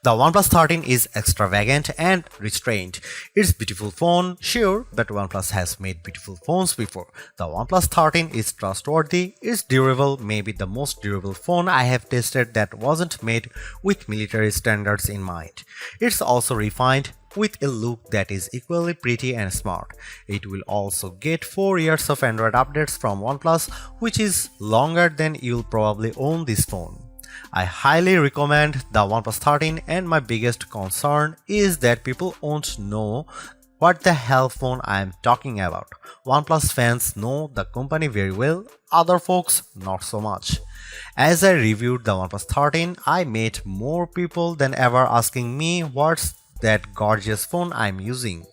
The OnePlus 13 is extravagant and restrained. It's a beautiful phone, sure, but OnePlus has made beautiful phones before. The OnePlus 13 is trustworthy, it's durable, maybe the most durable phone I have tested that wasn't made with military standards in mind. It's also refined, with a look that is equally pretty and smart. It will also get 4 years of Android updates from OnePlus, which is longer than you'll probably own this phone. I highly recommend the OnePlus 13, and my biggest concern is that people won't know what the hell phone I am talking about. OnePlus fans know the company very well, other folks not so much. As I reviewed the OnePlus 13, I met more people than ever asking me what's that gorgeous phone I'm using.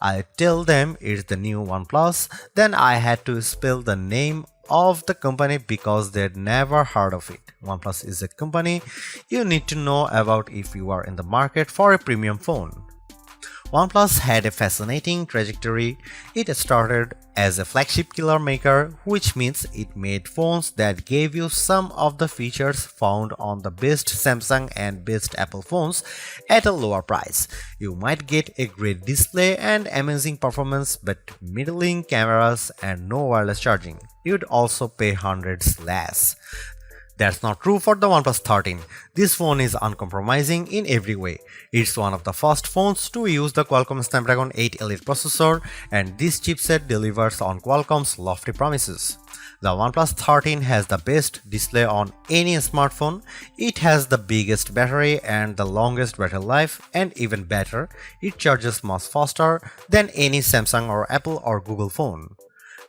I tell them it's the new OnePlus, then I had to spell the name of the company because they'd never heard of it. OnePlus is a company you need to know about if you are in the market for a premium phone. OnePlus had a fascinating trajectory. It started as a flagship killer maker, which means it made phones that gave you some of the features found on the best Samsung and best Apple phones at a lower price. You might get a great display and amazing performance, but middling cameras and no wireless charging. You'd also pay hundreds less. That's not true for the OnePlus 13. This phone is uncompromising in every way. It's one of the first phones to use the Qualcomm Snapdragon 8 Elite processor, and this chipset delivers on Qualcomm's lofty promises. The OnePlus 13 has the best display on any smartphone. It has the biggest battery and the longest battery life, and even better, it charges much faster than any Samsung or Apple or Google phone.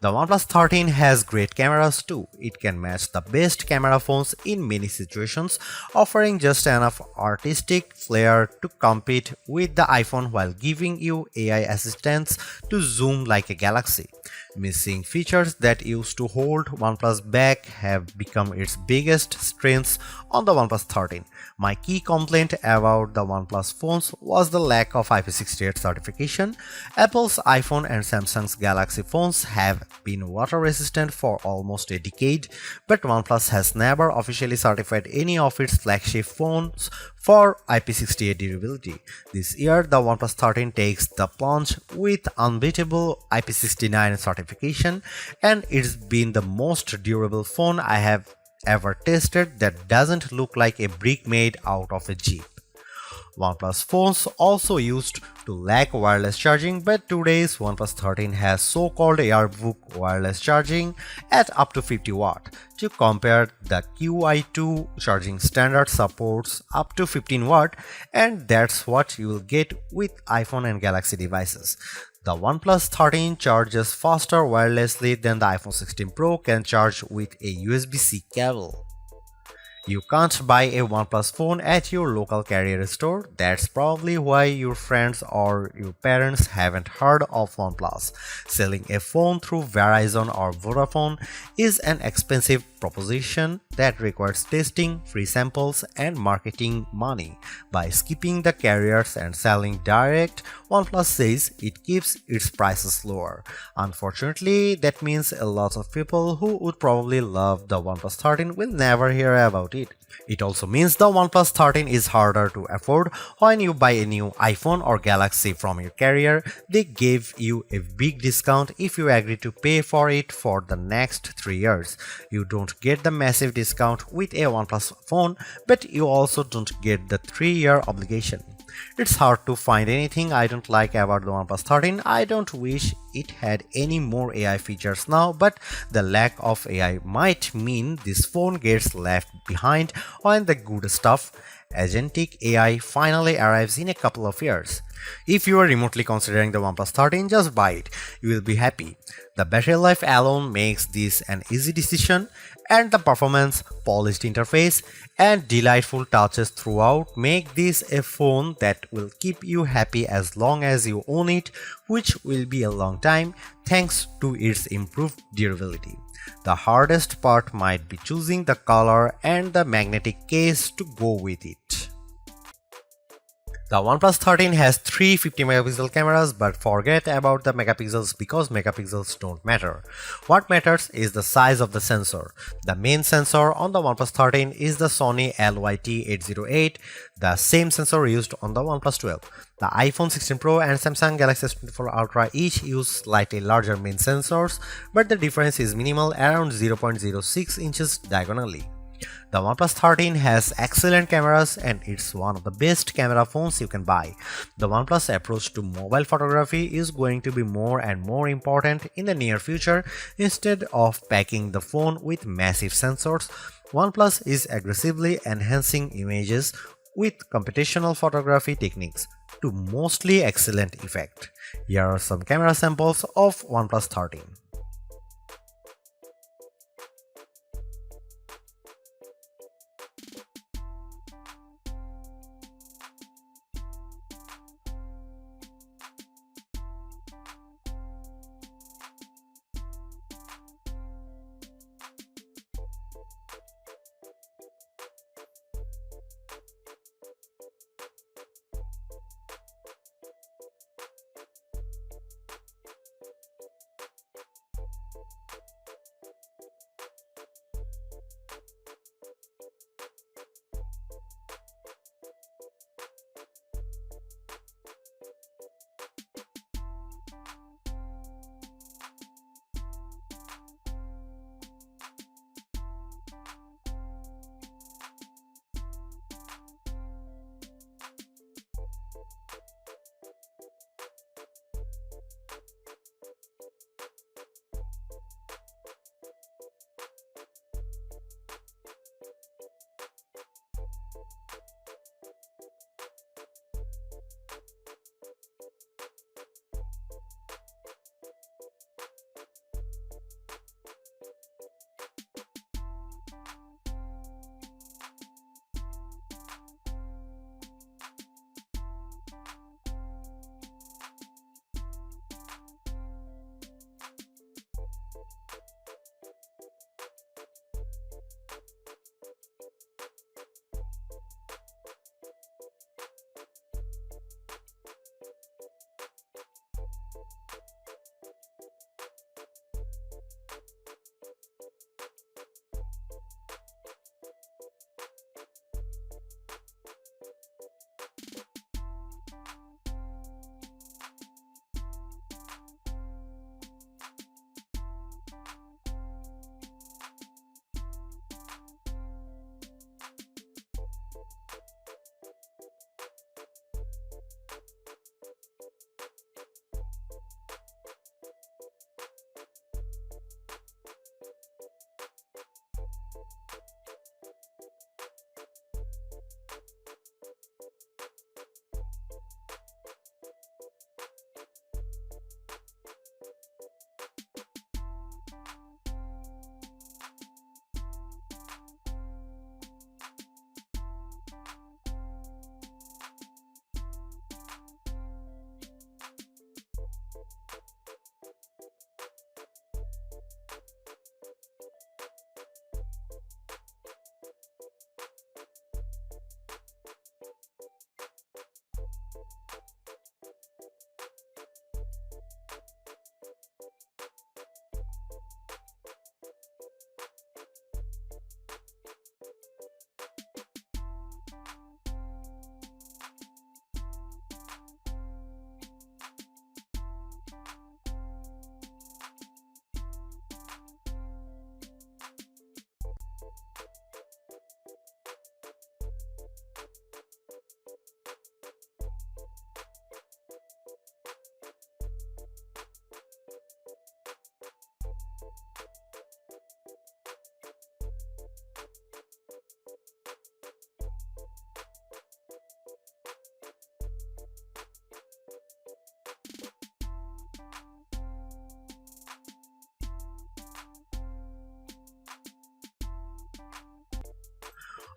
The OnePlus 13 has great cameras too. It can match the best camera phones in many situations, offering just enough artistic flair to compete with the iPhone while giving you AI assistants to zoom like a galaxy. Missing features that used to hold OnePlus back have become its biggest strengths on the OnePlus 13. My key complaint about the OnePlus phones was the lack of IP68 certification. Apple's iPhone and Samsung's Galaxy phones have been water resistant for almost a decade, but OnePlus has never officially certified any of its flagship phones for IP68 durability. This year, the OnePlus 13 takes the plunge with unbeatable IP69 certification, and it's been the most durable phone I have ever tested that doesn't look like a brick made out of a Jeep. OnePlus phones also used to lack wireless charging, but today's OnePlus 13 has so-called Airbook wireless charging at up to 50 watt. To compare, the QI2 charging standard supports up to 15 watt, and that's what you will get with iPhone and Galaxy devices. The OnePlus 13 charges faster wirelessly than the iPhone 16 Pro can charge with a USB-C cable. You can't buy a OnePlus phone at your local carrier store. That's probably why your friends or your parents haven't heard of OnePlus. Selling a phone through Verizon or Vodafone is an expensive proposition that requires testing, free samples, and marketing money. By skipping the carriers and selling direct, OnePlus says it keeps its prices lower. Unfortunately, that means a lot of people who would probably love the OnePlus 13 will never hear about it. It also means the OnePlus 13 is harder to afford. When you buy a new iPhone or Galaxy from your carrier, they give you a big discount if you agree to pay for it for the next 3 years. You don't get the massive discount with a OnePlus phone, but you also don't get the 3-year obligation. It's hard to find anything I don't like about the OnePlus 13. I don't wish it had any more AI features now, but the lack of AI might mean this phone gets left behind when the good stuff, agentic AI, finally arrives in a couple of years. If you are remotely considering the OnePlus 13, just buy it. You will be happy. The battery life alone makes this an easy decision, and the performance, polished interface, and delightful touches throughout make this a phone that will keep you happy as long as you own it, which will be a long time thanks to its improved durability. The hardest part might be choosing the color and the magnetic case to go with it. The OnePlus 13 has three 50 megapixel cameras, but forget about the megapixels because megapixels don't matter. What matters is the size of the sensor. The main sensor on the OnePlus 13 is the Sony LYT808, the same sensor used on the OnePlus 12. The iPhone 16 Pro and Samsung Galaxy S24 Ultra each use slightly larger main sensors, but the difference is minimal, around 0.06 inches diagonally. The OnePlus 13 has excellent cameras and it's one of the best camera phones you can buy. The OnePlus approach to mobile photography is going to be more and more important in the near future. Instead of packing the phone with massive sensors, OnePlus is aggressively enhancing images with computational photography techniques to mostly excellent effect. Here are some camera samples of OnePlus 13.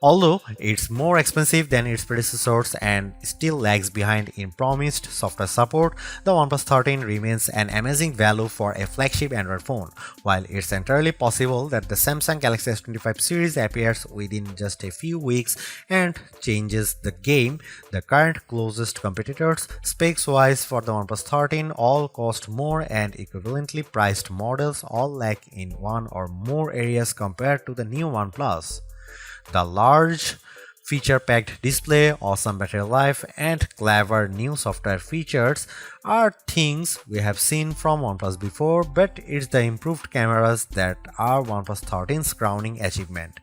Although it's more expensive than its predecessors and still lags behind in promised software support, the OnePlus 13 remains an amazing value for a flagship Android phone. While it's entirely possible that the Samsung Galaxy S25 series appears within just a few weeks and changes the game, the current closest competitors, specs-wise for the OnePlus 13, all cost more and equivalently priced models all lack in one or more areas compared to the new OnePlus. The large feature-packed display, awesome battery life, and clever new software features are things we have seen from OnePlus before, but it's the improved cameras that are OnePlus 13's crowning achievement.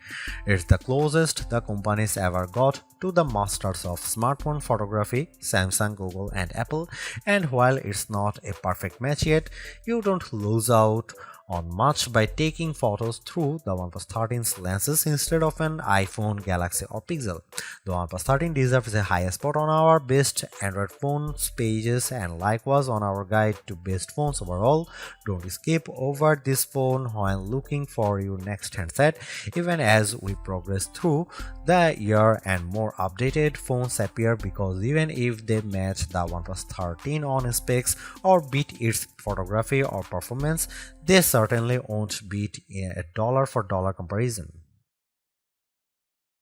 It's the closest the companies ever got to the masters of smartphone photography, Samsung, Google, and Apple, and while it's not a perfect match yet, you don't lose out on much by taking photos through the OnePlus 13's lenses instead of an iPhone, Galaxy or Pixel. The OnePlus 13 deserves a high spot on our best Android phones pages and likewise on our guide to best phones overall. Don't skip over this phone while looking for your next handset. Even as we progress through the year and more updated phones appear, because even if they match the OnePlus 13 on specs or beat its photography or performance, they certainly won't beat a dollar for dollar comparison.